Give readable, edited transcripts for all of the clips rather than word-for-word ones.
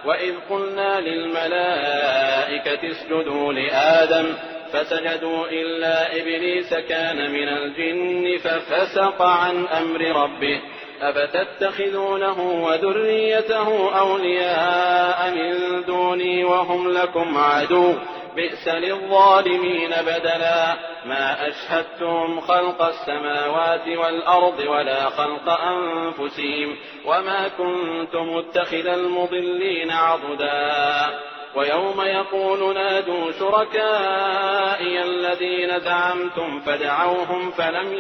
وإذ قلنا للملائكة اسجدوا لآدم فسجدوا إلا إبليس كان من الجن ففسق عن أمر ربه أفتتخذونه وذريته أولياء من دوني وهم لكم عدو بئس للظالمين بدلا ما أشهدتهم خلق السماوات والأرض ولا خلق أنفسهم وما كنت متخذ المضلين عضدا ويوم يقول نادوا شركائي الذين زعمتم فدعوهم فلم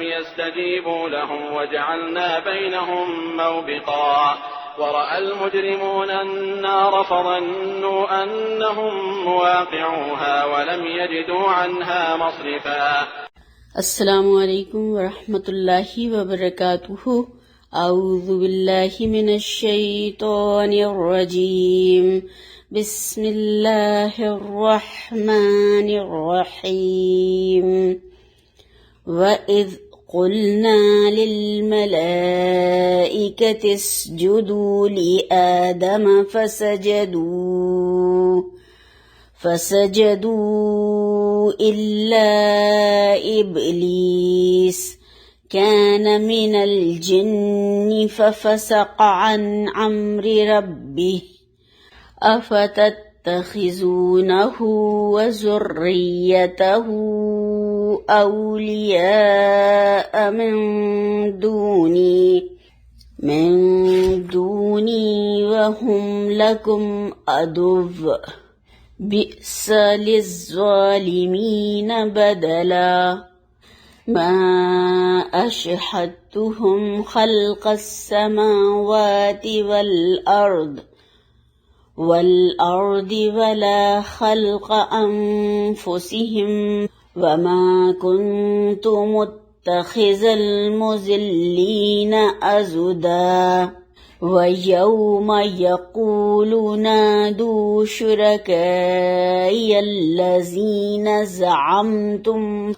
يستجيبوا لهم وجعلنا بينهم موبقا ورأى المجرمون النار فظنوا أنهم مواقعوها ولم يجدوا عنها مصرفا. السلام علیکم ورحمۃ اللہ وبرکاتہ. اعوذ باللہ من الشیطان الرجیم. بسم اللہ الرحمن الرحیم. وَإِذْ قُلْنَا لِلْمَلَائِكَةِ اسْجُدُوا لِآدَمَ فسجدوا إلا إبليس كان من الجن ففسق عن أمر ربه أفتتخذونه وذريته أولياء من دوني وهم لكم عدو بئس للظالمين بدلا ما أشهدتهم خلق السماوات والأرض ولا خلق أنفسهم وما كنت متخذ المضلين عضدا ويوم يقول نادوا شركائي الذين زعمتم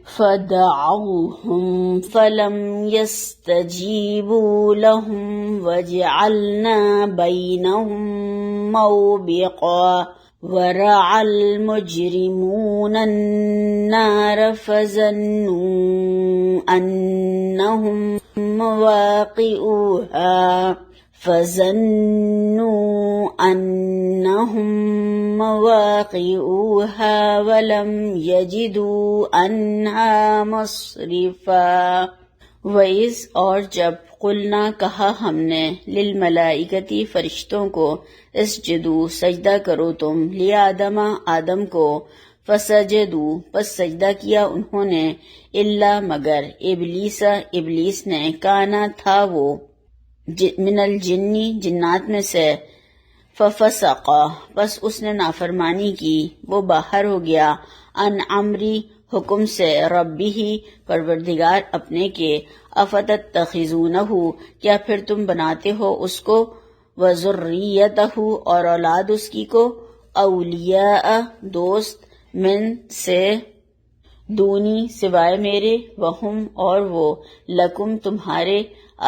فدعوهم فلم يستجيبوا لهم وجعلنا بينهم موبقا ورأى المجرمون النار فظنوا أنهم مواقعوها ولم يجدوا عنها مصرفا. وَإِذْ اور جب قلنا کہا ہم نے للملائکتی فرشتوں کو اسجدو سجدہ کرو تم لآدم آدم کو فسجدو پس سجدہ کیا انہوں نے الا مگر ابلیس نے کانا تھا وہ من الجنی جنات میں سے ففسق پس اس نے نافرمانی کی وہ باہر ہو گیا ان امری حکم سے ربی ہی پروردگار اپنے کے افتتخذونہ کیا پھر تم بناتے ہو اس کو وذریتہ اور اولاد اس کی کو اولیاء دوست من سے دونی سوائے میرے وہم اور وہ لکم تمہارے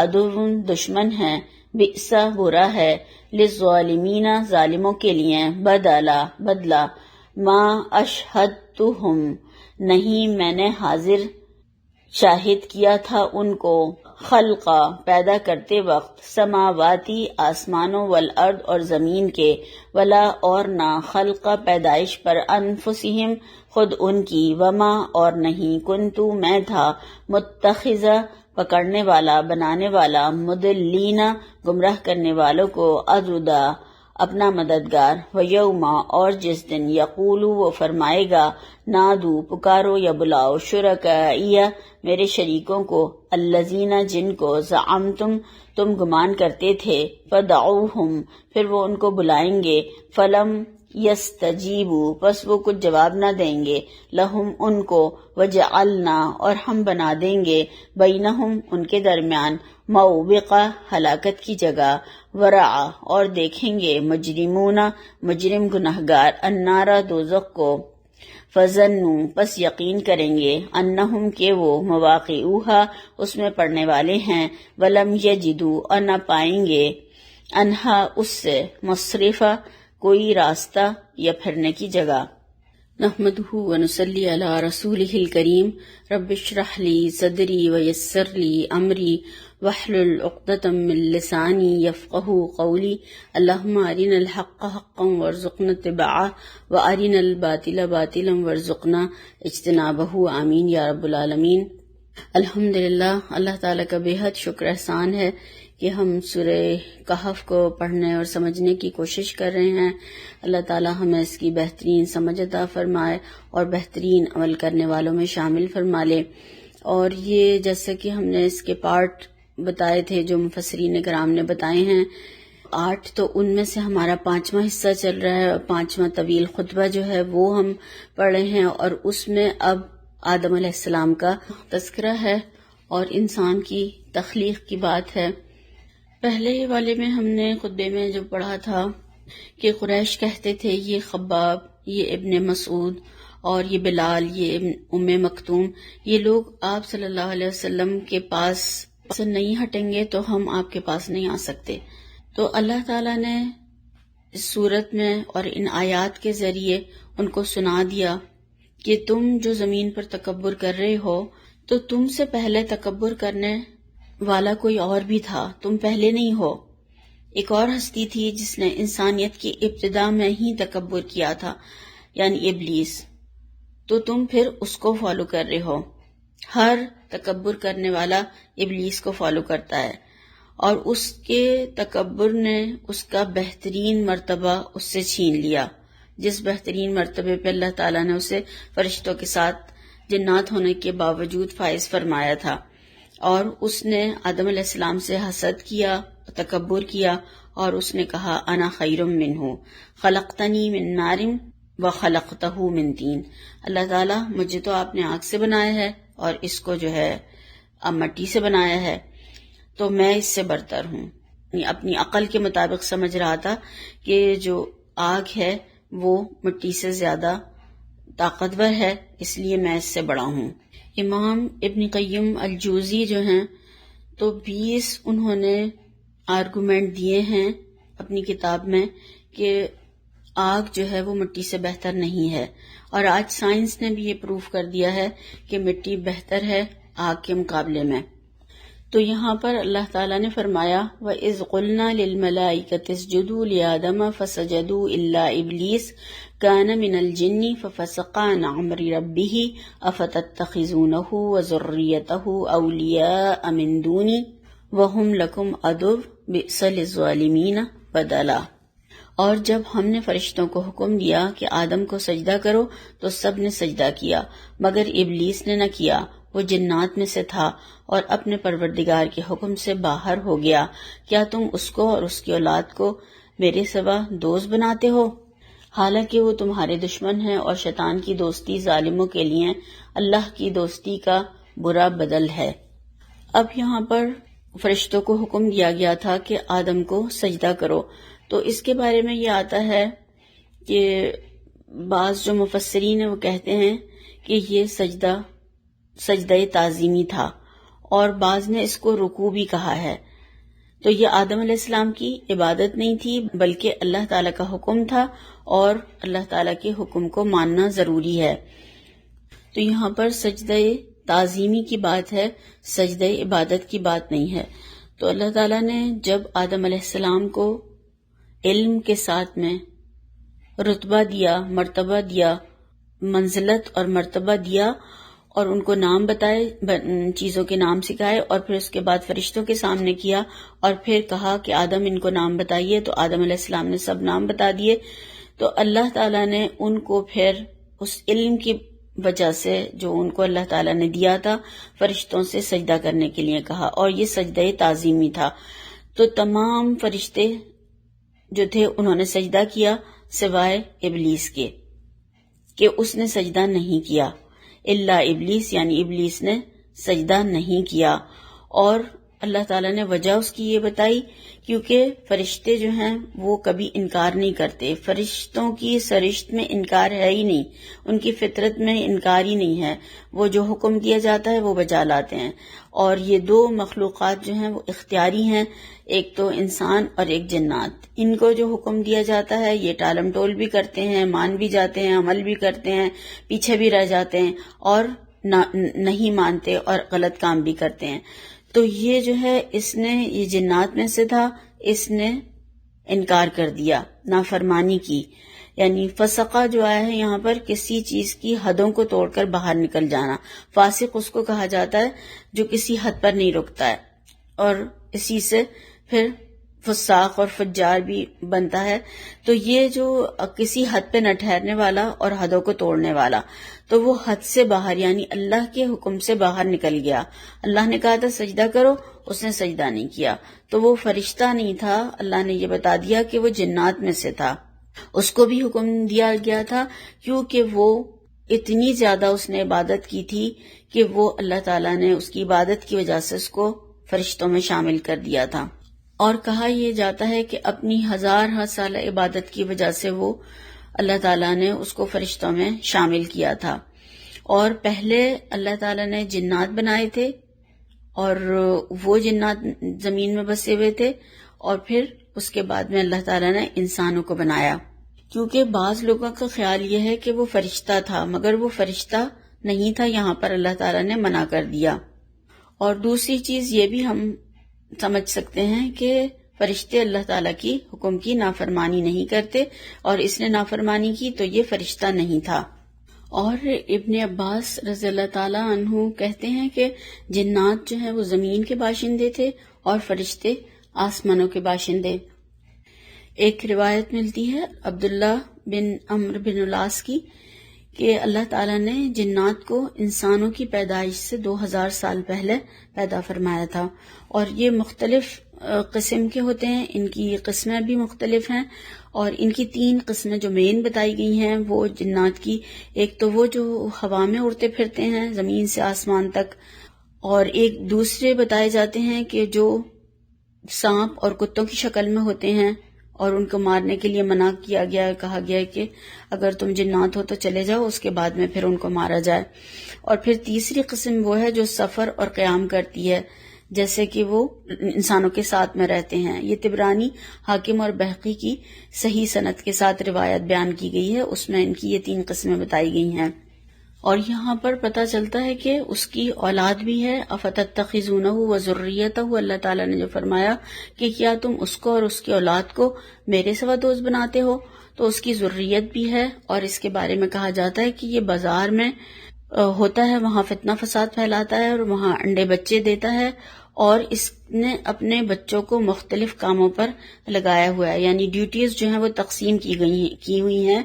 عدو دشمن ہیں بئسا برا ہے للظالمین ظالموں کے لیے بدلا ما اشہدتہم نہیں میں نے حاضر شاہد کیا تھا ان کو خلقا پیدا کرتے وقت سماواتی آسمانوں والارض اور زمین کے ولا اور نہ خلقا پیدائش پر انفسہم خود ان کی وما اور نہیں کنتو میں تھا متخذہ پکڑنے والا بنانے والا مضلین گمراہ کرنے والوں کو عضدا اپنا مددگار ویوما اور جس دن یقول وہ فرمائے گا نادو پکارو یا بلاؤ شرکائیہ میرے شریکوں کو الذین جن کو زعمتم تم گمان کرتے تھے فدعوہم پھر وہ ان کو بلائیں گے فلم یستجیبوا پس وہ کچھ جواب نہ دیں گے لہم ان کو وجعلنا اور ہم بنا دیں گے بینہم ان کے درمیان موبقہ ہلاکت کی جگہ ورعا اور دیکھیں گے مجرمون مجرم گناہگار النار دوزخ کو فظنوا پس یقین کریں گے انہم کہ وہ مواقعوہا اس میں پڑنے والے ہیں ولم یجدوا اور نہ پائیں گے انہا اس سے مصرفا کوئی راستہ یا پھرنے کی جگہ۔ نحمدہ ونصلی علی رسولہ الکریم رب اشرح لی صدری ویسر لی امری واحلل عقدۃ من لسانی یفقہوا قولی اللہم ارنا الحق حقا وارزقنا اتباعہ وارنا الباطل باطلا وارزقنا اجتنابہ آمین یا رب العالمین۔ الحمدللہ، اللہ تعالیٰ کا بے حد شکر احسان ہے کہ ہم سورہ کہف کو پڑھنے اور سمجھنے کی کوشش کر رہے ہیں۔ اللہ تعالیٰ ہمیں اس کی بہترین سمجھ عطا فرمائے اور بہترین عمل کرنے والوں میں شامل فرما لے۔ اور یہ جیسا کہ ہم نے اس کے پارٹ بتائے تھے جو مفسرین کرام نے بتائے ہیں 8، تو ان میں سے ہمارا 5واں حصہ چل رہا ہے اور 5واں طویل خطبہ جو ہے وہ ہم پڑھ رہے ہیں، اور اس میں اب آدم علیہ السلام کا تذکرہ ہے اور انسان کی تخلیق کی بات ہے۔ پہلے والے میں ہم نے خطبے میں جو پڑھا تھا کہ قریش کہتے تھے یہ خباب، یہ ابن مسعود اور یہ بلال، یہ ام مکتوم، یہ لوگ آپ صلی اللہ علیہ وسلم کے پاس سے نہیں ہٹیں گے تو ہم آپ کے پاس نہیں آ سکتے۔ تو اللہ تعالیٰ نے اس صورت میں اور ان آیات کے ذریعے ان کو سنا دیا کہ تم جو زمین پر تکبر کر رہے ہو تو تم سے پہلے تکبر کرنے والا کوئی اور بھی تھا، تم پہلے نہیں ہو۔ ایک اور ہستی تھی جس نے انسانیت کی ابتدا میں ہی تکبر کیا تھا، یعنی ابلیس، تو تم پھر اس کو فالو کر رہے ہو۔ ہر تکبر کرنے والا ابلیس کو فالو کرتا ہے، اور اس کے تکبر نے اس کا بہترین مرتبہ اس سے چھین لیا، جس بہترین مرتبے پہ اللہ تعالیٰ نے اسے فرشتوں کے ساتھ جنات ہونے کے باوجود فائز فرمایا تھا۔ اور اس نے آدم علیہ السلام سے حسد کیا، تکبر کیا، اور اس نے کہا انا خیر منہ خلقتنی من نار وخلقتہ من طین، اللہ تعالیٰ مجھے تو آپ نے آگ سے بنایا ہے اور اس کو جو ہے اب مٹی سے بنایا ہے، تو میں اس سے برتر ہوں۔ اپنی عقل کے مطابق سمجھ رہا تھا کہ جو آگ ہے وہ مٹی سے زیادہ طاقتور ہے، اس لیے میں اس سے بڑا ہوں۔ امام ابن قیم الجوزی جو ہیں تو 20 انہوں نے آرگومنٹ دیے ہیں اپنی کتاب میں کہ آگ جو ہے وہ مٹی سے بہتر نہیں ہے، اور آج سائنس نے بھی یہ پروف کر دیا ہے کہ مٹی بہتر ہے آگ کے مقابلے میں۔ تو یہاں پر اللہ تعالیٰ نے فرمایا وَإِذْ قُلْنَا لِلْمَلَائِكَةِ اسْجُدُوا لِآدَمَ فَسَجَدُوا إِلَّا إِبْلِيسَ كَانَ مِنَ الْجِنِّ فَفَسَقَ عَنْ أَمْرِ رَبِّهِ أَفَتَتَّخِذُونَهُ وَذُرِّيَّتَهُ أَوْلِيَاءَ مِن دُونِي وَهُمْ لَكُمْ عَدُوٌّ بِئْسَ لِلظَّالِمِينَ بَدَلًا۔ اور جب ہم نے فرشتوں کو حکم دیا کہ آدم کو سجدہ کرو تو سب نے سجدہ کیا مگر ابلیس نے نہ کیا، وہ جنات میں سے تھا اور اپنے پروردگار کے حکم سے باہر ہو گیا۔ کیا تم اس کو اور اس کی اولاد کو میرے سوا دوست بناتے ہو، حالانکہ وہ تمہارے دشمن ہیں، اور شیطان کی دوستی ظالموں کے لیے اللہ کی دوستی کا برا بدل ہے۔ اب یہاں پر فرشتوں کو حکم دیا گیا تھا کہ آدم کو سجدہ کرو، تو اس کے بارے میں یہ آتا ہے کہ بعض جو مفسرین ہیں وہ کہتے ہیں کہ یہ سجدہ تعظیمی تھا، اور بعض نے اس کو رکوع بھی کہا ہے۔ تو یہ آدم علیہ السلام کی عبادت نہیں تھی بلکہ اللہ تعالیٰ کا حکم تھا، اور اللہ تعالیٰ کے حکم کو ماننا ضروری ہے۔ تو یہاں پر سجدہ تعظیمی کی بات ہے، سجدہ عبادت کی بات نہیں ہے۔ تو اللہ تعالیٰ نے جب آدم علیہ السلام کو علم کے ساتھ میں رتبہ دیا، مرتبہ دیا، منزلت اور مرتبہ دیا، اور ان کو نام بتائے، چیزوں کے نام سکھائے، اور پھر اس کے بعد فرشتوں کے سامنے کیا اور پھر کہا کہ آدم ان کو نام بتائیے، تو آدم علیہ السلام نے سب نام بتا دیے۔ تو اللہ تعالیٰ نے ان کو پھر اس علم کی وجہ سے جو ان کو اللہ تعالیٰ نے دیا تھا فرشتوں سے سجدہ کرنے کے لیے کہا، اور یہ سجدہ تعظیمی تھا۔ تو تمام فرشتے جو تھے انہوں نے سجدہ کیا سوائے ابلیس کے، کہ اس نے سجدہ نہیں کیا، الا ابلیس، یعنی ابلیس نے سجدہ نہیں کیا۔ اور اللہ تعالیٰ نے وجہ اس کی یہ بتائی کیونکہ فرشتے جو ہیں وہ کبھی انکار نہیں کرتے. فرشتوں کی سرشت میں انکار ہے ہی نہیں، ان کی فطرت میں انکار ہی نہیں ہے. وہ جو حکم دیا جاتا ہے وہ بجا لاتے ہیں. اور یہ دو مخلوقات جو ہیں وہ اختیاری ہیں، ایک تو انسان اور ایک جنات. ان کو جو حکم دیا جاتا ہے یہ ٹالم ٹول بھی کرتے ہیں، مان بھی جاتے ہیں، عمل بھی کرتے ہیں، پیچھے بھی رہ جاتے ہیں اور نہیں مانتے اور غلط کام بھی کرتے ہیں. تو یہ جو ہے اس نے، یہ جنات میں سے تھا، اس نے انکار کر دیا، نافرمانی کی. یعنی فسقہ جو آیا ہے یہاں پر کسی چیز کی حدوں کو توڑ کر باہر نکل جانا. فاسق اس کو کہا جاتا ہے جو کسی حد پر نہیں رکتا ہے، اور اسی سے پھر فساق اور فجار بھی بنتا ہے. تو یہ جو کسی حد پہ نہ ٹھہرنے والا اور حدوں کو توڑنے والا، تو وہ حد سے باہر یعنی اللہ کے حکم سے باہر نکل گیا. اللہ نے کہا تھا سجدہ کرو، اس نے سجدہ نہیں کیا. تو وہ فرشتہ نہیں تھا، اللہ نے یہ بتا دیا کہ وہ جنات میں سے تھا. اس کو بھی حکم دیا گیا تھا کیونکہ وہ اتنی زیادہ اس نے عبادت کی تھی کہ وہ اللہ تعالیٰ نے اس کی عبادت کی وجہ سے اس کو فرشتوں میں شامل کر دیا تھا. اور کہا یہ جاتا ہے کہ اپنی 1000 سالہ عبادت کی وجہ سے وہ اللہ تعالیٰ نے اس کو فرشتوں میں شامل کیا تھا. اور پہلے اللہ تعالیٰ نے جنات بنائے تھے اور وہ جنات زمین میں بسے ہوئے تھے، اور پھر اس کے بعد میں اللہ تعالیٰ نے انسانوں کو بنایا. کیونکہ بعض لوگوں کا خیال یہ ہے کہ وہ فرشتہ تھا، مگر وہ فرشتہ نہیں تھا، یہاں پر اللہ تعالیٰ نے منع کر دیا. اور دوسری چیز یہ بھی ہم سمجھ سکتے ہیں کہ فرشتے اللہ تعالیٰ کی حکم کی نافرمانی نہیں کرتے، اور اس نے نافرمانی کی تو یہ فرشتہ نہیں تھا. اور ابن عباس رضی اللہ تعالیٰ عنہ کہتے ہیں کہ جنات جو ہیں وہ زمین کے باشندے تھے اور فرشتے آسمانوں کے باشندے. ایک روایت ملتی ہے عبداللہ بن عمرو بن العاص کی کہ اللہ تعالیٰ نے جنات کو انسانوں کی پیدائش سے 2000 سال پہلے پیدا فرمایا تھا. اور یہ مختلف قسم کے ہوتے ہیں، ان کی قسمیں بھی مختلف ہیں. اور ان کی 3 قسمیں جو مین بتائی گئی ہیں وہ جنات کی، ایک تو وہ جو ہوا میں اڑتے پھرتے ہیں زمین سے آسمان تک، اور ایک دوسرے بتائے جاتے ہیں کہ جو سانپ اور کتوں کی شکل میں ہوتے ہیں، اور ان کو مارنے کے لیے منع کیا گیا، کہا گیا کہ اگر تم جنات ہو تو چلے جاؤ، اس کے بعد میں پھر ان کو مارا جائے. اور پھر تیسری قسم وہ ہے جو سفر اور قیام کرتی ہے، جیسے کہ وہ انسانوں کے ساتھ میں رہتے ہیں. یہ طبرانی، حاکم اور بہقی کی صحیح سند کے ساتھ روایت بیان کی گئی ہے، اس میں ان کی یہ 3 قسمیں بتائی گئی ہیں. اور یہاں پر پتہ چلتا ہے کہ اس کی اولاد بھی ہے. افتتخذونہ وذریتہ، اللہ تعالیٰ نے جو فرمایا کہ کیا تم اس کو اور اس کی اولاد کو میرے سوا دوست بناتے ہو، تو اس کی ذریت بھی ہے. اور اس کے بارے میں کہا جاتا ہے کہ یہ بازار میں ہوتا ہے، وہاں فتنہ فساد پھیلاتا ہے اور وہاں انڈے بچے دیتا ہے، اور اس نے اپنے بچوں کو مختلف کاموں پر لگایا ہوا ہے، یعنی ڈیوٹیز جو ہیں وہ تقسیم کی ہوئی ہیں.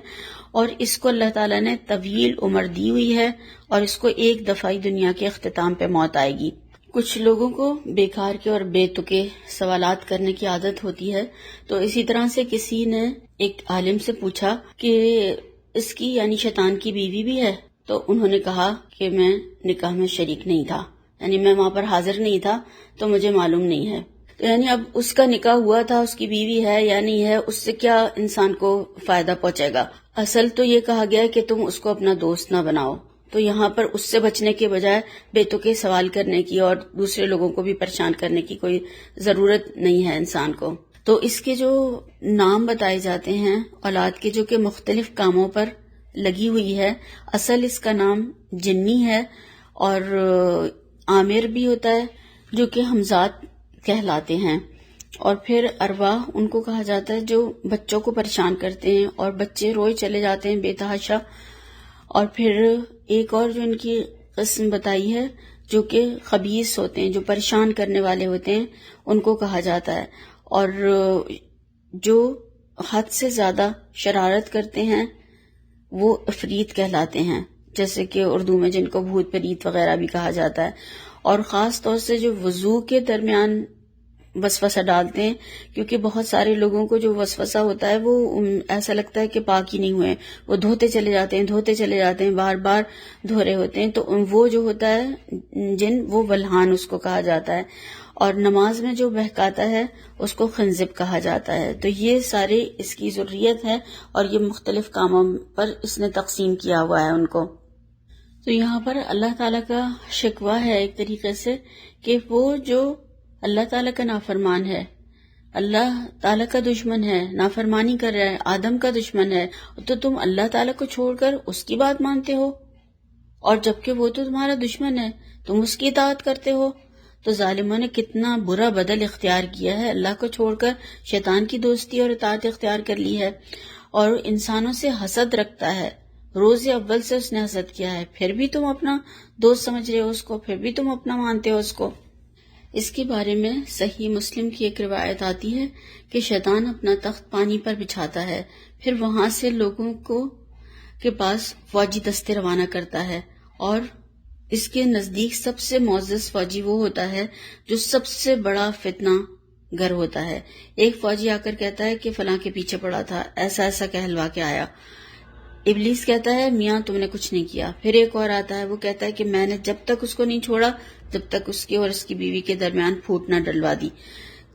اور اس کو اللہ تعالیٰ نے طویل عمر دی ہوئی ہے، اور اس کو ایک دفعہ ہی دنیا کے اختتام پہ موت آئے گی. کچھ لوگوں کو بیکار کے اور بے تکے سوالات کرنے کی عادت ہوتی ہے. تو اسی طرح سے کسی نے ایک عالم سے پوچھا کہ اس کی یعنی شیطان کی بیوی بھی ہے، تو انہوں نے کہا کہ میں نکاح میں شریک نہیں تھا، یعنی میں وہاں پر حاضر نہیں تھا تو مجھے معلوم نہیں ہے. تو یعنی اب اس کا نکاح ہوا تھا، اس کی بیوی ہے یا نہیں ہے، اس سے کیا انسان کو فائدہ پہنچے گا. اصل تو یہ کہا گیا کہ تم اس کو اپنا دوست نہ بناؤ. تو یہاں پر اس سے بچنے کے بجائے بے تکے سوال کرنے کی اور دوسرے لوگوں کو بھی پریشان کرنے کی کوئی ضرورت نہیں ہے انسان کو. تو اس کے جو نام بتائے جاتے ہیں اولاد کے جو کہ مختلف کاموں پر لگی ہوئی ہے، اصل اس کا نام جنی ہے، اور عامر بھی ہوتا ہے جو کہ حمزات کہلاتے ہیں. اور پھر ارواح ان کو کہا جاتا ہے جو بچوں کو پریشان کرتے ہیں اور بچے روئے چلے جاتے ہیں بے تحاشا. اور پھر ایک اور جو ان کی قسم بتائی ہے جو کہ خبیث ہوتے ہیں، جو پریشان کرنے والے ہوتے ہیں، ان کو کہا جاتا ہے. اور جو حد سے زیادہ شرارت کرتے ہیں وہ عفریت کہلاتے ہیں، جیسے کہ اردو میں جن کو بھوت پریت وغیرہ بھی کہا جاتا ہے. اور خاص طور سے جو وضو کے درمیان وسوسہ ڈالتے ہیں، کیونکہ بہت سارے لوگوں کو جو وسوسہ ہوتا ہے وہ ایسا لگتا ہے کہ پاک ہی نہیں ہوئے، وہ دھوتے چلے جاتے ہیں بار بار دھو رہے ہوتے ہیں. تو وہ جو ہوتا ہے جن، وہ ولہان اس کو کہا جاتا ہے. اور نماز میں جو بہکاتا ہے اس کو خنزب کہا جاتا ہے. تو یہ سارے اس کی ذریت ہے اور یہ مختلف کاموں پر اس نے تقسیم کیا ہوا ہے ان کو. تو یہاں پر اللہ تعالیٰ کا شکوہ ہے ایک طریقے سے کہ وہ جو اللہ تعالیٰ کا نافرمان ہے، اللہ تعالیٰ کا دشمن ہے، نافرمانی کر رہا ہے، آدم کا دشمن ہے، تو تم اللہ تعالیٰ کو چھوڑ کر اس کی بات مانتے ہو، اور جبکہ وہ تو تمہارا دشمن ہے تم اس کی اطاعت کرتے ہو. تو ظالموں نے کتنا برا بدل اختیار کیا ہے، اللہ کو چھوڑ کر شیطان کی دوستی اور اطاعت اختیار کر لی ہے، اور انسانوں سے حسد رکھتا ہے. روز اول سے اس نے حسد کیا ہے، پھر بھی تم اپنا دوست سمجھ رہے ہو اس کو، پھر بھی تم اپنا مانتے ہو اس کو. اس کے بارے میں صحیح مسلم کی ایک روایت آتی ہے کہ شیطان اپنا تخت پانی پر بچھاتا ہے، پھر وہاں سے لوگوں کے پاس فوجی دستے روانہ کرتا ہے، اور اس کے نزدیک سب سے معزز فوجی وہ ہوتا ہے جو سب سے بڑا فتنہ گر ہوتا ہے. ایک فوجی آ کر کہتا ہے کہ فلاں کے پیچھے پڑا تھا، ایسا ایسا کہلوا کے آیا. ابلیس کہتا ہے میاں تم نے کچھ نہیں کیا. پھر ایک اور آتا ہے، وہ کہتا ہے کہ میں نے جب تک اس کو نہیں چھوڑا جب تک اس کی اور اس کی بیوی کے درمیان پھوٹ نہ ڈلوا دی.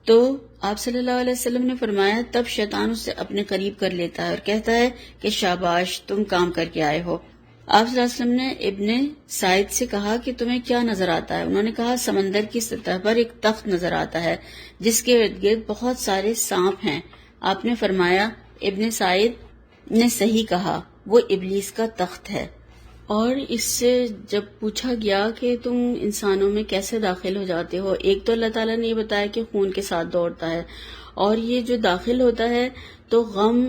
تو آپ صلی اللہ علیہ وسلم نے فرمایا تب شیطان اسے اپنے قریب کر لیتا ہے اور کہتا ہے کہ شاباش تم کام کر کے آئے ہو. آپ صلی اللہ علیہ وسلم نے ابن سعید سے کہا کہ تمہیں کیا نظر آتا ہے؟ انہوں نے کہا سمندر کی سطح پر ایک تخت نظر آتا ہے جس کے ارد گرد بہت سارے سانپ ہیں. آپ نے فرمایا ابن سعید نے صحیح کہا، وہ ابلیس کا تخت ہے. اور اس سے جب پوچھا گیا کہ تم انسانوں میں کیسے داخل ہو جاتے ہو، ایک تو اللہ تعالیٰ نے یہ بتایا کہ خون کے ساتھ دوڑتا ہے، اور یہ جو داخل ہوتا ہے تو غم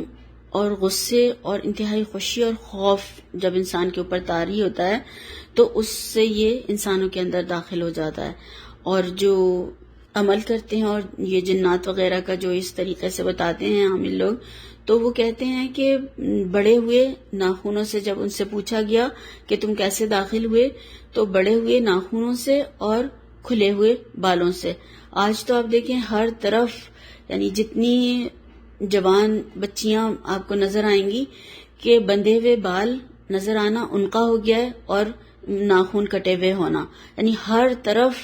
اور غصے اور انتہائی خوشی اور خوف جب انسان کے اوپر طاری ہوتا ہے تو اس سے یہ انسانوں کے اندر داخل ہو جاتا ہے. اور جو عمل کرتے ہیں اور یہ جنات وغیرہ کا جو اس طریقے سے بتاتے ہیں عامل لوگ، تو وہ کہتے ہیں کہ بڑے ہوئے ناخنوں سے جب ان سے پوچھا گیا کہ تم کیسے داخل ہوئے تو بڑے ہوئے ناخنوں سے اور کھلے ہوئے بالوں سے. آج تو آپ دیکھیں ہر طرف یعنی جتنی جوان بچیاں آپ کو نظر آئیں گی کہ بندھے ہوئے بال نظر آنا ان کا ہو گیا ہے اور ناخن کٹے ہوئے ہونا، یعنی ہر طرف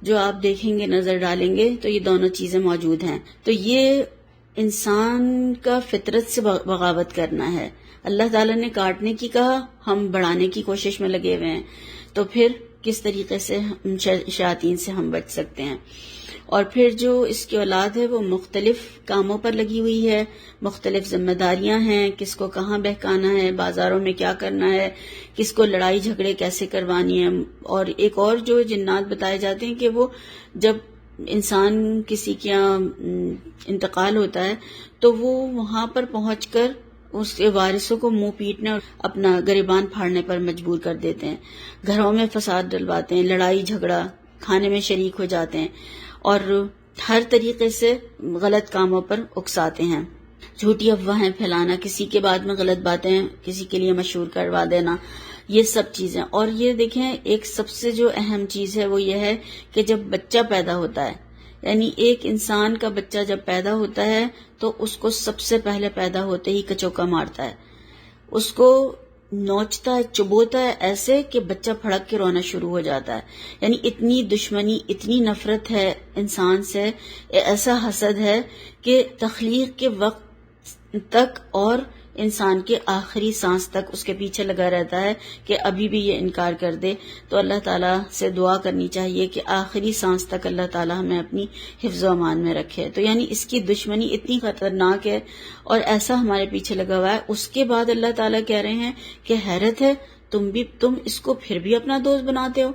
جو آپ دیکھیں گے نظر ڈالیں گے تو یہ دونوں چیزیں موجود ہیں. تو یہ انسان کا فطرت سے بغاوت کرنا ہے. اللہ تعالیٰ نے کاٹنے کی کہا، ہم بڑھانے کی کوشش میں لگے ہوئے ہیں، تو پھر کس طریقے سے شیاطین سے ہم بچ سکتے ہیں؟ اور پھر جو اس کی اولاد ہے وہ مختلف کاموں پر لگی ہوئی ہے، مختلف ذمہ داریاں ہیں، کس کو کہاں بہکانا ہے، بازاروں میں کیا کرنا ہے، کس کو لڑائی جھگڑے کیسے کروانی ہے. اور ایک اور جو جنات بتائے جاتے ہیں کہ وہ جب انسان کسی کے انتقال ہوتا ہے تو وہ وہاں پر پہنچ کر اس کے وارثوں کو منہ پیٹنے اور اپنا گریبان پھاڑنے پر مجبور کر دیتے ہیں، گھروں میں فساد ڈلواتے ہیں، لڑائی جھگڑا کھانے میں شریک ہو جاتے ہیں اور ہر طریقے سے غلط کاموں پر اکساتے ہیں. جھوٹی افواہیں پھیلانا، کسی کے بعد میں غلط باتیں کسی کے لیے مشہور کروا دینا، یہ سب چیزیں. اور یہ دیکھیں ایک سب سے جو اہم چیز ہے وہ یہ ہے کہ جب بچہ پیدا ہوتا ہے، یعنی ایک انسان کا بچہ جب پیدا ہوتا ہے تو اس کو سب سے پہلے پیدا ہوتے ہی کچوکا مارتا ہے، اس کو نوچتا ہے، چبوتا ہے ایسے کہ بچہ پھڑک کے رونا شروع ہو جاتا ہے. یعنی اتنی دشمنی، اتنی نفرت ہے انسان سے، ایسا حسد ہے کہ تخلیق کے وقت تک اور انسان کے آخری سانس تک اس کے پیچھے لگا رہتا ہے کہ ابھی بھی یہ انکار کر دے. تو اللہ تعالیٰ سے دعا کرنی چاہیے کہ آخری سانس تک اللہ تعالیٰ ہمیں اپنی حفظ و امان میں رکھے. تو یعنی اس کی دشمنی اتنی خطرناک ہے اور ایسا ہمارے پیچھے لگا ہوا ہے. اس کے بعد اللہ تعالیٰ کہہ رہے ہیں کہ حیرت ہے تم اس کو پھر بھی اپنا دوست بناتے ہو،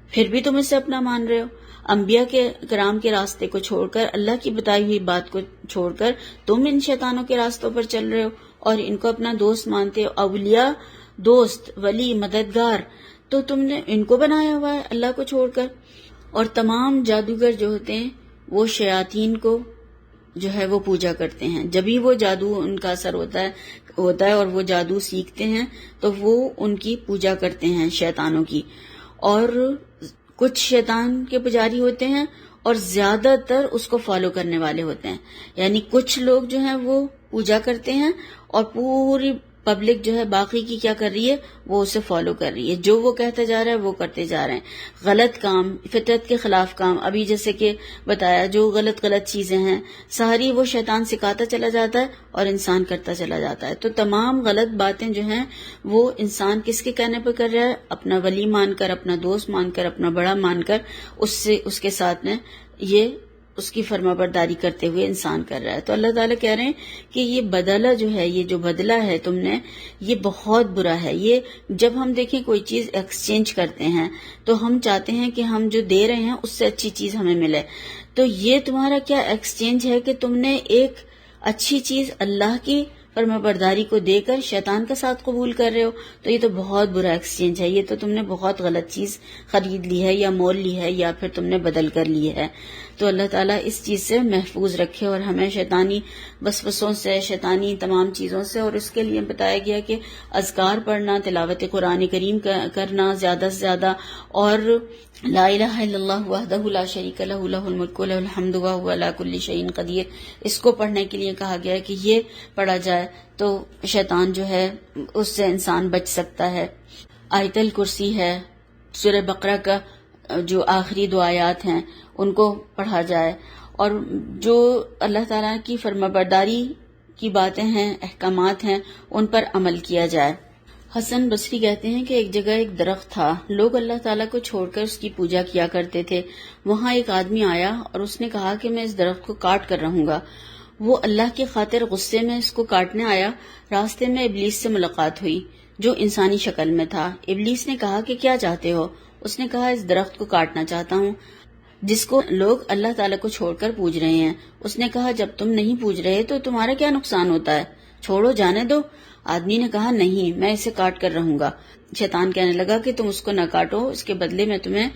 پھر بھی تم اسے اپنا مان رہے ہو. انبیاء کے کرام کے راستے کو چھوڑ کر، اللہ کی بتائی ہوئی بات کو چھوڑ کر تم ان شیطانوں کے راستوں پر چل رہے ہو اور ان کو اپنا دوست مانتے ہو. اولیاء، دوست، ولی، مددگار، تو تم نے ان کو بنایا ہوا ہے اللہ کو چھوڑ کر. اور تمام جادوگر جو ہوتے ہیں وہ شیاطین کو جو ہے وہ پوجا کرتے ہیں. جبھی وہ جادو ان کا اثر ہوتا ہے اور وہ جادو سیکھتے ہیں تو وہ ان کی پوجا کرتے ہیں شیطانوں کی. اور کچھ شیطان کے پجاری ہوتے ہیں اور زیادہ تر اس کو فالو کرنے والے ہوتے ہیں. یعنی کچھ لوگ جو ہیں وہ پوجا کرتے ہیں اور پوری پبلک جو ہے باقی کی کیا کر رہی ہے، وہ اسے فالو کر رہی ہے، جو وہ کہتا جا رہا ہے وہ کرتے جا رہے ہیں، غلط کام، فطرت کے خلاف کام، ابھی جیسے کہ بتایا جو غلط چیزیں ہیں ساری وہ شیطان سکھاتا چلا جاتا ہے اور انسان کرتا چلا جاتا ہے۔ تو تمام غلط باتیں جو ہیں وہ انسان کس کے کہنے پہ کر رہا ہے، اپنا ولی مان کر، اپنا دوست مان کر، اپنا بڑا مان کر اس کے ساتھ میں یہ اس کی فرما برداری کرتے ہوئے انسان کر رہا ہے۔ تو اللہ تعالیٰ کہہ رہے ہیں کہ یہ بدلہ جو ہے، یہ جو بدلہ ہے تم نے، یہ بہت برا ہے۔ یہ جب ہم دیکھیں کوئی چیز ایکسچینج کرتے ہیں تو ہم چاہتے ہیں کہ ہم جو دے رہے ہیں اس سے اچھی چیز ہمیں ملے، تو یہ تمہارا کیا ایکسچینج ہے کہ تم نے ایک اچھی چیز اللہ کی فرما برداری کو دے کر شیطان کا ساتھ قبول کر رہے ہو، تو یہ تو بہت برا ایکسچینج ہے، یہ تو تم نے بہت غلط چیز خرید لی ہے یا مول لی ہے یا پھر تم نے بدل کر لی ہے۔ تو اللہ تعالیٰ اس چیز سے محفوظ رکھے اور ہمیں شیطانی وسوسوں سے، شیطانی تمام چیزوں سے، اور اس کے لیے بتایا گیا کہ اذکار پڑھنا، تلاوت قرآن کریم کرنا زیادہ سے زیادہ، اور لا الہ الا اللہ وحدہ لا شریک لہ لہ الملک و لہ الحمد وہو علی کل شیء قدیر، اس کو پڑھنے کے لیے کہا گیا ہے کہ یہ پڑھا جائے تو شیطان جو ہے اس سے انسان بچ سکتا ہے۔ آیت الکرسی ہے، سورہ بقرہ کا جو آخری 2 آیات ہیں ان کو پڑھا جائے، اور جو اللہ تعالیٰ کی فرمانبرداری کی باتیں ہیں، احکامات ہیں، ان پر عمل کیا جائے۔ حسن بصری کہتے ہیں کہ ایک جگہ ایک درخت تھا، لوگ اللہ تعالیٰ کو چھوڑ کر اس کی پوجا کیا کرتے تھے۔ وہاں ایک آدمی آیا اور اس نے کہا کہ میں اس درخت کو کاٹ کر رہوں گا۔ وہ اللہ کی خاطر غصے میں اس کو کاٹنے آیا، راستے میں ابلیس سے ملاقات ہوئی جو انسانی شکل میں تھا۔ ابلیس نے کہا کہ کیا چاہتے ہو؟ اس نے کہا اس درخت کو کاٹنا چاہتا ہوں جس کو لوگ اللہ تعالیٰ کو چھوڑ کر پوج رہے ہیں۔ اس نے کہا جب تم نہیں پوج رہے تو تمہارا کیا نقصان ہوتا ہے، چھوڑو، جانے دو۔ آدمی نے کہا نہیں، میں اسے کاٹ کر رہوں گا۔ شیطان کہنے لگا کہ تم اس کو نہ کاٹو، اس کے بدلے میں تمہیں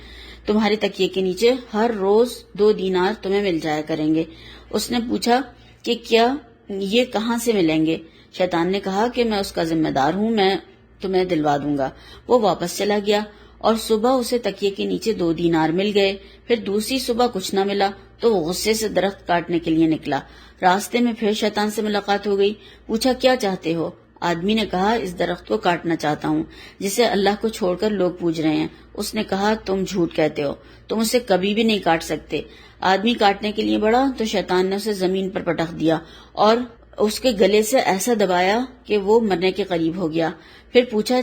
تمہارے تکیے کے نیچے ہر روز 2 دینار تمہیں مل جایا کریں گے۔ اس نے پوچھا کہ کیا یہ کہاں سے ملیں گے؟ شیطان نے کہا کہ میں اس کا ذمہ دار ہوں، میں تمہیں دلوا دوں گا۔ وہ واپس چلا گیا اور صبح اسے تکیے کے نیچے 2 دینار مل گئے۔ پھر دوسری صبح کچھ نہ ملا تو وہ غصے سے درخت کاٹنے کے لیے نکلا۔ راستے میں پھر شیطان سے ملاقات ہو گئی، پوچھا کیا چاہتے ہو؟ آدمی نے کہا اس درخت کو کاٹنا چاہتا ہوں جسے اللہ کو چھوڑ کر لوگ پوج رہے ہیں۔ اس نے کہا تم جھوٹ کہتے ہو، تم اسے کبھی بھی نہیں کاٹ سکتے۔ آدمی کاٹنے کے لیے بڑھا تو شیطان نے اسے زمین پر پٹخ دیا اور اس کے گلے سے ایسا دبایا کہ وہ مرنے کے قریب ہو گیا۔ پھر پوچھا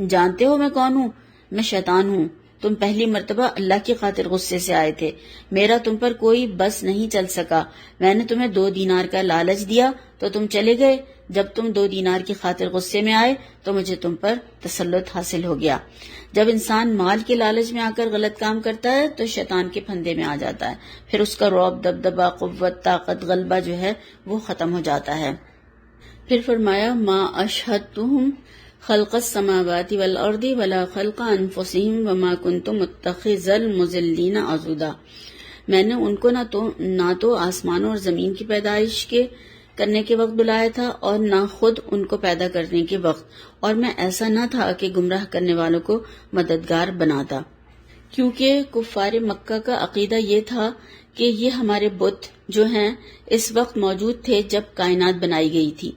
جانتے ہو میں کون ہوں؟ میں شیطان ہوں، تم پہلی مرتبہ اللہ کی خاطر غصے سے آئے تھے، میرا تم پر کوئی بس نہیں چل سکا، میں نے تمہیں 2 دینار کا لالچ دیا تو تم چلے گئے، جب تم 2 دینار کی خاطر غصے میں آئے تو مجھے تم پر تسلط حاصل ہو گیا۔ جب انسان مال کے لالچ میں آ کر غلط کام کرتا ہے تو شیطان کے پھندے میں آ جاتا ہے، پھر اس کا رعب، دبدبہ، قوت، طاقت، غلبہ جو ہے وہ ختم ہو جاتا ہے۔ پھر فرمایا ما اشہدتہم خلق السماوات والارض ولا خلق انفسہم وما کنت متخذ المضلین عضدا، میں نے ان کو نہ تو آسمانوں اور زمین کی پیدائش کے کرنے کے وقت بلایا تھا اور نہ خود ان کو پیدا کرنے کے وقت، اور میں ایسا نہ تھا کہ گمراہ کرنے والوں کو مددگار بناتا، کیونکہ کفار مکہ کا عقیدہ یہ تھا کہ یہ ہمارے بت جو ہیں اس وقت موجود تھے جب کائنات بنائی گئی تھی۔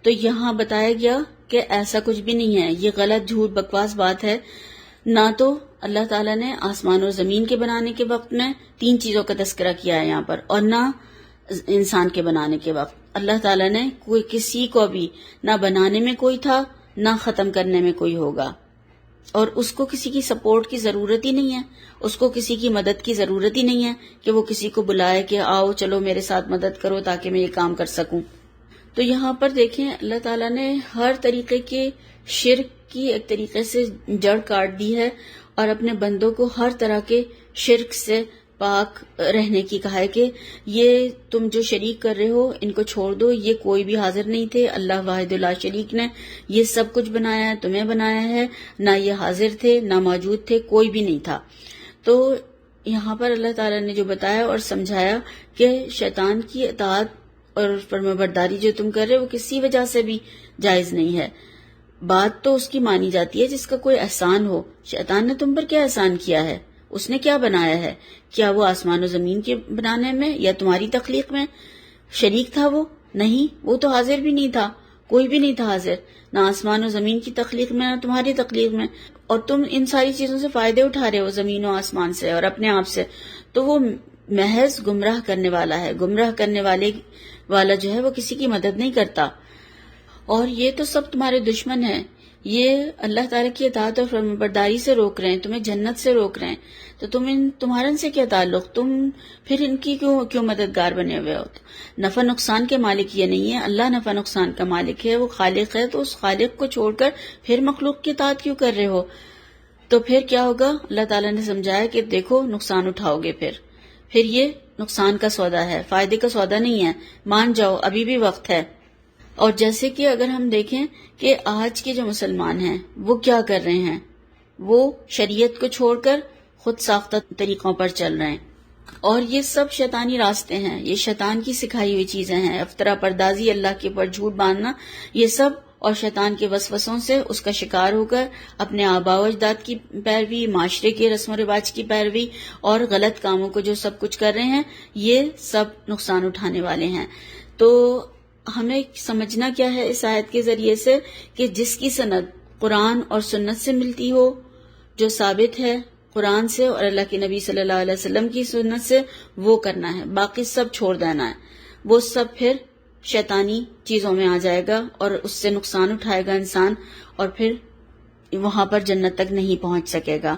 تو یہاں بتایا گیا کہ ایسا کچھ بھی نہیں ہے، یہ غلط، جھوٹ، بکواس بات ہے۔ نہ تو اللہ تعالیٰ نے آسمان اور زمین کے بنانے کے وقت میں 3 چیزوں کا تذکرہ کیا ہے یہاں پر، اور نہ انسان کے بنانے کے وقت۔ اللہ تعالیٰ نے کوئی کسی کو بھی نہ بنانے میں کوئی تھا نہ ختم کرنے میں کوئی ہوگا، اور اس کو کسی کی سپورٹ کی ضرورت ہی نہیں ہے، اس کو کسی کی مدد کی ضرورت ہی نہیں ہے کہ وہ کسی کو بلائے کہ آؤ چلو میرے ساتھ مدد کرو تاکہ میں یہ کام کر سکوں۔ تو یہاں پر دیکھیں اللہ تعالیٰ نے ہر طریقے کے شرک کی ایک طریقے سے جڑ کاٹ دی ہے اور اپنے بندوں کو ہر طرح کے شرک سے پاک رہنے کی کہا ہے کہ یہ تم جو شریک کر رہے ہو ان کو چھوڑ دو، یہ کوئی بھی حاضر نہیں تھے، اللہ واحد لا شریک نے یہ سب کچھ بنایا ہے، تمہیں بنایا ہے، نہ یہ حاضر تھے نہ موجود تھے، کوئی بھی نہیں تھا۔ تو یہاں پر اللہ تعالیٰ نے جو بتایا اور سمجھایا کہ شیطان کی اطاعت اور فرمانبرداری جو تم کر رہے ہو وہ کسی وجہ سے بھی جائز نہیں ہے۔ بات تو اس کی مانی جاتی ہے جس کا کوئی احسان ہو۔ شیطان نے تم پر کیا احسان کیا ہے؟ اس نے کیا بنایا ہے؟ کیا وہ آسمان و زمین کے بنانے میں یا تمہاری تخلیق میں شریک تھا؟ وہ نہیں، وہ تو حاضر بھی نہیں تھا، کوئی بھی نہیں تھا حاضر، نہ آسمان و زمین کی تخلیق میں نہ تمہاری تخلیق میں، اور تم ان ساری چیزوں سے فائدے اٹھا رہے ہو، زمین و آسمان سے اور اپنے آپ سے. تو وہ محض گمراہ کرنے والا ہے. گمراہ کرنے والا جو ہے وہ کسی کی مدد نہیں کرتا. اور یہ تو سب تمہارے دشمن ہیں، یہ اللہ تعالیٰ کی اطاعت اور فرمانبرداری سے روک رہے ہیں، تمہیں جنت سے روک رہے ہیں. تو تمہارا ان سے کیا تعلق؟ تم پھر ان کی کیوں مددگار بنے ہوئے ہو؟ نفع نقصان کے مالک یہ نہیں ہے، اللہ نفع نقصان کا مالک ہے، وہ خالق ہے. تو اس خالق کو چھوڑ کر پھر مخلوق کی اطاعت کیوں کر رہے ہو؟ تو پھر کیا ہوگا؟ اللہ تعالیٰ نے سمجھایا کہ دیکھو نقصان اٹھاؤ گے، پھر یہ نقصان کا سودا ہے، فائدے کا سودا نہیں ہے. مان جاؤ، ابھی بھی وقت ہے. اور جیسے کہ اگر ہم دیکھیں کہ آج کے جو مسلمان ہیں وہ کیا کر رہے ہیں، وہ شریعت کو چھوڑ کر خود ساختہ طریقوں پر چل رہے ہیں، اور یہ سب شیطانی راستے ہیں، یہ شیطان کی سکھائی ہوئی چیزیں ہیں. افطرا پردازی، اللہ کے اوپر جھوٹ باندھنا، یہ سب اور شیطان کے وسوسوں سے اس کا شکار ہو کر اپنے آباء و اجداد کی پیروی، معاشرے کے رسم و رواج کی پیروی اور غلط کاموں کو جو سب کچھ کر رہے ہیں، یہ سب نقصان اٹھانے والے ہیں. تو ہمیں سمجھنا کیا ہے اس آیت کے ذریعے سے کہ جس کی سند قرآن اور سنت سے ملتی ہو، جو ثابت ہے قرآن سے اور اللہ کے نبی صلی اللہ علیہ وسلم کی سنت سے، وہ کرنا ہے، باقی سب چھوڑ دینا ہے. وہ سب پھر شیطانی چیزوں میں آ جائے گا اور اس سے نقصان اٹھائے گا انسان، اور پھر وہاں پر جنت تک نہیں پہنچ سکے گا.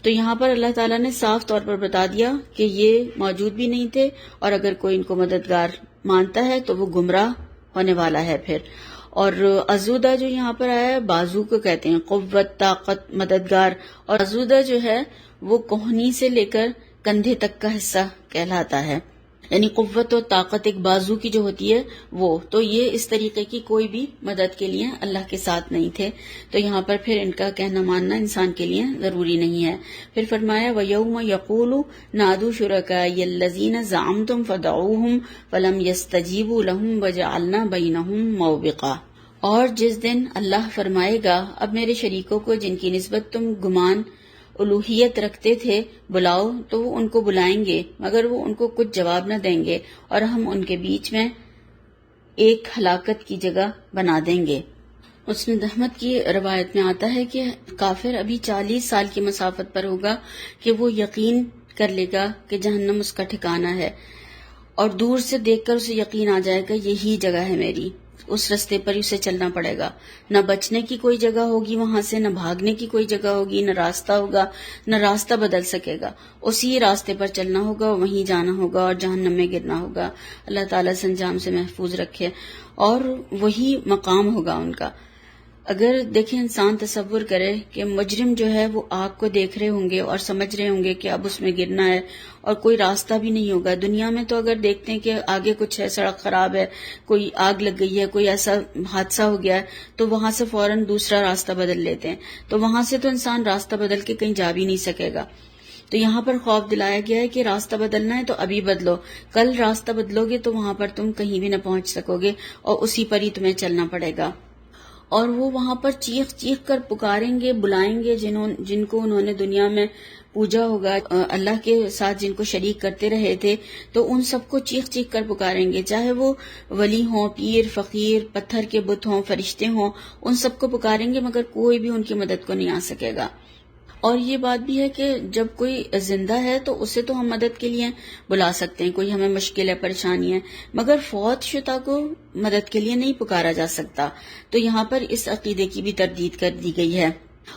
تو یہاں پر اللہ تعالیٰ نے صاف طور پر بتا دیا کہ یہ موجود بھی نہیں تھے، اور اگر کوئی ان کو مددگار مانتا ہے تو وہ گمراہ ہونے والا ہے پھر. اور عضودہ جو یہاں پر آیا ہے، بازو کو کہتے ہیں، قوت، طاقت، مددگار. اور عضودہ جو ہے وہ کوہنی سے لے کر کندھے تک کا حصہ کہلاتا ہے، یعنی قوت و طاقت ایک بازو کی جو ہوتی ہے وہ. تو یہ اس طریقے کی کوئی بھی مدد کے لیے اللہ کے ساتھ نہیں تھے. تو یہاں پر پھر ان کا کہنا ماننا انسان کے لیے ضروری نہیں ہے. پھر فرمایا وَيَوْمَ يَقُولُ نَادُوا شُرَكَائِيَ الَّذِينَ زَعَمْتُمْ فَدَعُوهُمْ فَلَمْ يَسْتَجِيبُوا لَهُمْ وَجَعَلْنَا بَيْنَهُمْ مَوْبِقًا. اور جس دن اللہ فرمائے گا اب میرے شریکوں کو جن کی نسبت تم گمان الوہیت رکھتے تھے بلاؤ، تو وہ ان کو بلائیں گے مگر وہ ان کو کچھ جواب نہ دیں گے، اور ہم ان کے بیچ میں ایک ہلاکت کی جگہ بنا دیں گے. مسند احمد کی روایت میں آتا ہے کہ کافر ابھی 40 سال کی مسافت پر ہوگا کہ وہ یقین کر لے گا کہ جہنم اس کا ٹھکانہ ہے، اور دور سے دیکھ کر اسے یقین آ جائے گا یہی جگہ ہے میری. اس رستے پر اسے چلنا پڑے گا، نہ بچنے کی کوئی جگہ ہوگی وہاں سے، نہ بھاگنے کی کوئی جگہ ہوگی، نہ راستہ ہوگا، نہ راستہ بدل سکے گا. اسی راستے پر چلنا ہوگا، وہیں جانا ہوگا اور جہنم میں گرنا ہوگا. اللہ تعالیٰ سے انجام سے محفوظ رکھے. اور وہی مقام ہوگا ان کا. اگر دیکھیں انسان تصور کرے کہ مجرم جو ہے وہ آگ کو دیکھ رہے ہوں گے اور سمجھ رہے ہوں گے کہ اب اس میں گرنا ہے اور کوئی راستہ بھی نہیں ہوگا. دنیا میں تو اگر دیکھتے ہیں کہ آگے کچھ ہے، سڑک خراب ہے، کوئی آگ لگ گئی ہے، کوئی ایسا حادثہ ہو گیا ہے، تو وہاں سے فوراً دوسرا راستہ بدل لیتے ہیں. تو وہاں سے تو انسان راستہ بدل کے کہیں جا بھی نہیں سکے گا. تو یہاں پر خوف دلایا گیا ہے کہ راستہ بدلنا ہے تو ابھی بدلو، کل راستہ بدلو گے تو وہاں پر تم کہیں بھی نہ پہنچ سکو گے اور اسی پر ہی تمہیں چلنا پڑے گا. اور وہ وہاں پر چیخ چیخ کر پکاریں گے، بلائیں گے جن کو انہوں نے دنیا میں پوجا ہوگا، اللہ کے ساتھ جن کو شریک کرتے رہے تھے، تو ان سب کو چیخ چیخ کر پکاریں گے، چاہے وہ ولی ہوں، پیر، فقیر، پتھر کے بت ہوں، فرشتے ہوں، ان سب کو پکاریں گے مگر کوئی بھی ان کی مدد کو نہیں آ سکے گا. اور یہ بات بھی ہے کہ جب کوئی زندہ ہے تو اسے تو ہم مدد کے لیے بلا سکتے ہیں، کوئی ہمیں مشکل ہے، پریشانی ہے، مگر فوت شدہ کو مدد کے لیے نہیں پکارا جا سکتا. تو یہاں پر اس عقیدے کی بھی تردید کر دی گئی ہے.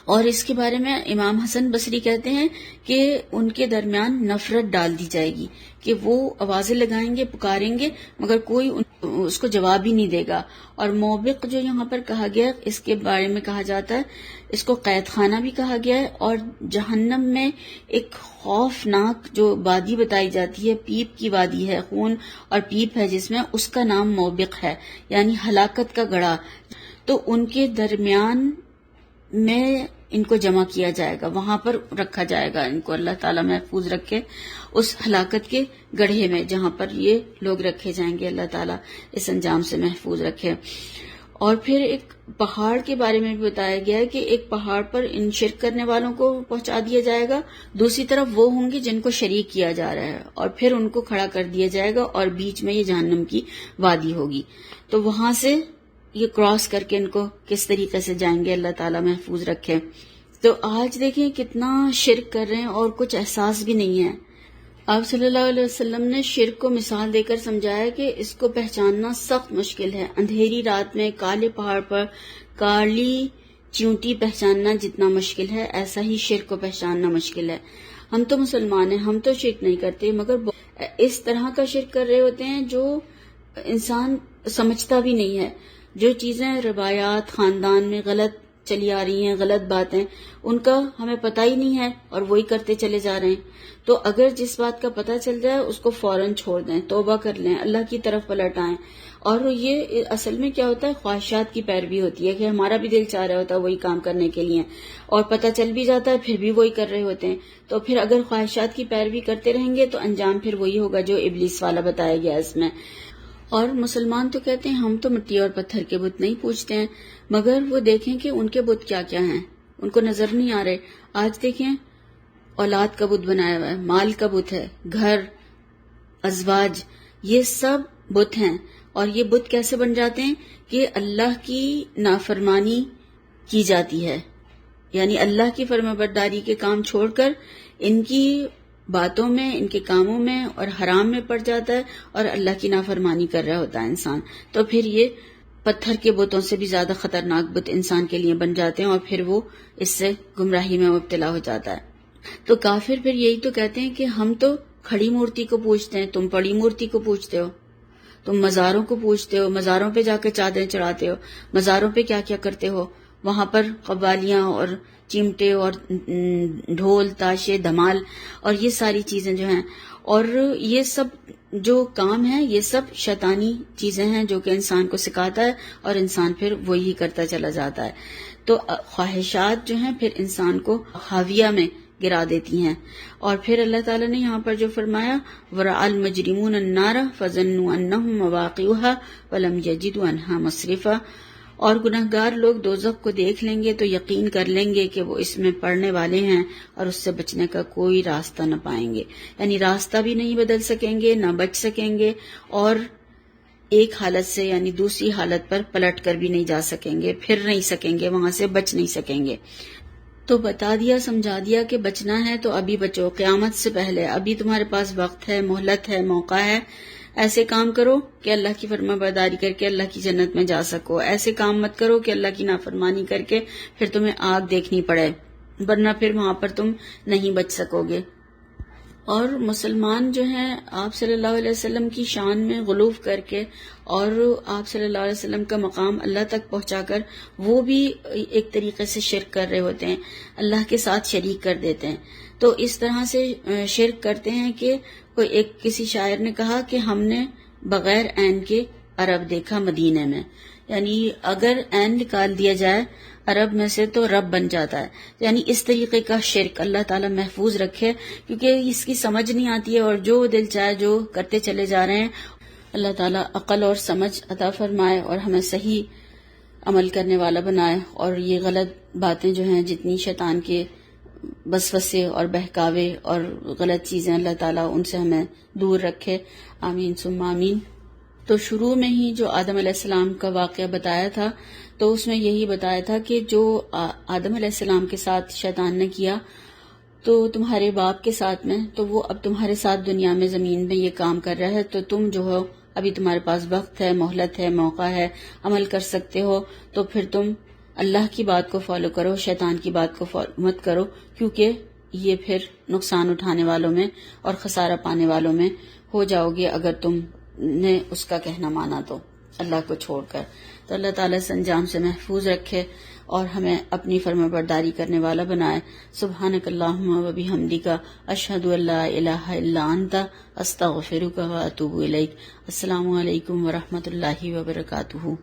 اور اس کے بارے میں امام حسن بصری کہتے ہیں کہ ان کے درمیان نفرت ڈال دی جائے گی کہ وہ آوازیں لگائیں گے، پکاریں گے مگر کوئی اس کو جواب ہی نہیں دے گا. اور موبق جو یہاں پر کہا گیا، اس کے بارے میں کہا جاتا ہے اس کو قید خانہ بھی کہا گیا ہے. اور جہنم میں ایک خوفناک جو وادی بتائی جاتی ہے، پیپ کی وادی ہے، خون اور پیپ ہے جس میں، اس کا نام موبق ہے، یعنی ہلاکت کا گڑھا. تو ان کے درمیان میں ان کو جمع کیا جائے گا، وہاں پر رکھا جائے گا ان کو. اللہ تعالیٰ محفوظ رکھے اس ہلاکت کے گڑھے میں جہاں پر یہ لوگ رکھے جائیں گے. اللہ تعالیٰ اس انجام سے محفوظ رکھے. اور پھر ایک پہاڑ کے بارے میں بھی بتایا گیا ہے کہ ایک پہاڑ پر ان شرک کرنے والوں کو پہنچا دیا جائے گا، دوسری طرف وہ ہوں گے جن کو شریک کیا جا رہا ہے، اور پھر ان کو کھڑا کر دیا جائے گا اور بیچ میں یہ جہنم کی وادی ہوگی. تو وہاں سے یہ کراس کر کے ان کو کس طریقے سے جائیں گے، اللہ تعالیٰ محفوظ رکھے۔ تو آج دیکھیں کتنا شرک کر رہے ہیں اور کچھ احساس بھی نہیں ہے۔ آپ صلی اللہ علیہ وسلم نے شرک کو مثال دے کر سمجھایا کہ اس کو پہچاننا سخت مشکل ہے۔ اندھیری رات میں کالے پہاڑ پر کالی چیونٹی پہچاننا جتنا مشکل ہے، ایسا ہی شرک کو پہچاننا مشکل ہے۔ ہم تو مسلمان ہیں، ہم تو شرک نہیں کرتے، مگر اس طرح کا شرک کر رہے ہوتے ہیں جو انسان سمجھتا بھی نہیں ہے۔ جو چیزیں روایات خاندان میں غلط چلی آ رہی ہیں، غلط باتیں، ان کا ہمیں پتہ ہی نہیں ہے اور وہی کرتے چلے جا رہے ہیں۔ تو اگر جس بات کا پتہ چل جائے اس کو فوراً چھوڑ دیں، توبہ کر لیں، اللہ کی طرف پلٹ آئیں۔ اور یہ اصل میں کیا ہوتا ہے، خواہشات کی پیروی ہوتی ہے کہ ہمارا بھی دل چاہ رہا ہوتا ہے وہی کام کرنے کے لیے، اور پتہ چل بھی جاتا ہے پھر بھی وہی کر رہے ہوتے ہیں۔ تو پھر اگر خواہشات کی پیروی کرتے رہیں گے تو انجام پھر وہی ہوگا جو ابلیس والا بتایا گیا اس میں۔ اور مسلمان تو کہتے ہیں ہم تو مٹی اور پتھر کے بت نہیں پوجتے ہیں، مگر وہ دیکھیں کہ ان کے بت کیا کیا ہیں، ان کو نظر نہیں آ رہے۔ آج دیکھیں اولاد کا بت بنایا ہوا ہے، مال کا بت ہے، گھر، ازواج، یہ سب بت ہیں۔ اور یہ بت کیسے بن جاتے ہیں کہ اللہ کی نافرمانی کی جاتی ہے، یعنی اللہ کی فرمانبرداری کے کام چھوڑ کر ان کی باتوں میں، ان کے کاموں میں اور حرام میں پڑ جاتا ہے اور اللہ کی نافرمانی کر رہا ہوتا ہے انسان۔ تو پھر یہ پتھر کے بتوں سے بھی زیادہ خطرناک بت انسان کے لیے بن جاتے ہیں اور پھر وہ اس سے گمراہی میں مبتلا ہو جاتا ہے۔ تو کافر پھر یہی تو کہتے ہیں کہ ہم تو کھڑی مورتی کو پوجتے ہیں، تم پڑی مورتی کو پوجتے ہو، تم مزاروں کو پوجتے ہو، مزاروں پہ جا کے چادریں چڑھاتے ہو، مزاروں پہ کیا کیا کرتے ہو، وہاں پر قوالیاں اور چمٹے اور ڈھول تاشے دھمال اور یہ ساری چیزیں جو ہیں، اور یہ سب جو کام ہے یہ سب شیطانی چیزیں ہیں جو کہ انسان کو سکھاتا ہے اور انسان پھر وہی کرتا چلا جاتا ہے۔ تو خواہشات جو ہیں پھر انسان کو حاویہ میں گرا دیتی ہیں۔ اور پھر اللہ تعالیٰ نے یہاں پر جو فرمایا وَرَأَى الْمُجْرِمُونَ النَّارَ فَظَنُّوا أَنَّهُمْ مُوَاقِعُوهَا وَلَمْ يَجِدُوا عَنْهَا مَصْرِفًا، اور گناہگار لوگ دوزخ کو دیکھ لیں گے تو یقین کر لیں گے کہ وہ اس میں پڑنے والے ہیں اور اس سے بچنے کا کوئی راستہ نہ پائیں گے، یعنی راستہ بھی نہیں بدل سکیں گے، نہ بچ سکیں گے، اور ایک حالت سے یعنی دوسری حالت پر پلٹ کر بھی نہیں جا سکیں گے، پھر نہیں سکیں گے، وہاں سے بچ نہیں سکیں گے۔ تو بتا دیا، سمجھا دیا کہ بچنا ہے تو ابھی بچو، قیامت سے پہلے ابھی تمہارے پاس وقت ہے، مہلت ہے، موقع ہے۔ ایسے کام کرو کہ اللہ کی فرمانبرداری کر کے اللہ کی جنت میں جا سکو، ایسے کام مت کرو کہ اللہ کی نافرمانی کر کے پھر تمہیں آگ دیکھنی پڑے، ورنہ پھر وہاں پر تم نہیں بچ سکو گے۔ اور مسلمان جو ہیں آپ صلی اللہ علیہ وسلم کی شان میں غلو کر کے اور آپ صلی اللہ علیہ وسلم کا مقام اللہ تک پہنچا کر وہ بھی ایک طریقے سے شرک کر رہے ہوتے ہیں، اللہ کے ساتھ شریک کر دیتے ہیں۔ تو اس طرح سے شرک کرتے ہیں کہ کسی شاعر نے کہا کہ ہم نے بغیر عین کے عرب دیکھا مدینے میں، یعنی اگر عین نکال دیا جائے عرب میں سے تو رب بن جاتا ہے، یعنی اس طریقے کا شرک اللہ تعالیٰ محفوظ رکھے، کیونکہ اس کی سمجھ نہیں آتی ہے اور جو دل چاہے جو کرتے چلے جا رہے ہیں۔ اللہ تعالیٰ عقل اور سمجھ عطا فرمائے اور ہمیں صحیح عمل کرنے والا بنائے، اور یہ غلط باتیں جو ہیں جتنی شیطان کے وسوسے اور بہکاوے اور غلط چیزیں اللہ تعالیٰ ان سے ہمیں دور رکھے، آمین ثم آمین۔ تو شروع میں ہی جو آدم علیہ السلام کا واقعہ بتایا تھا تو اس میں یہی بتایا تھا کہ جو آدم علیہ السلام کے ساتھ شیطان نے کیا تو تمہارے باپ کے ساتھ میں، تو وہ اب تمہارے ساتھ دنیا میں زمین میں یہ کام کر رہا ہے، تو تم جو ہو ابھی تمہارے پاس وقت ہے، مہلت ہے، موقع ہے، عمل کر سکتے ہو، تو پھر تم اللہ کی بات کو فالو کرو، شیطان کی بات کو فالو مت کرو، کیونکہ یہ پھر نقصان اٹھانے والوں میں اور خسارہ پانے والوں میں ہو جاؤ گے اگر تم نے اس کا کہنا مانا تو اللہ کو چھوڑ کر۔ تو اللہ تعالیٰ اس انجام سے محفوظ رکھے اور ہمیں اپنی فرمانبرداری کرنے والا بنائے۔ سبحانک اللہم و بحمدک، اشہد ان لا الہ الا انت، استغفرک و اتوب الیک۔ السلام علیکم ورحمۃ اللہ وبرکاتہ۔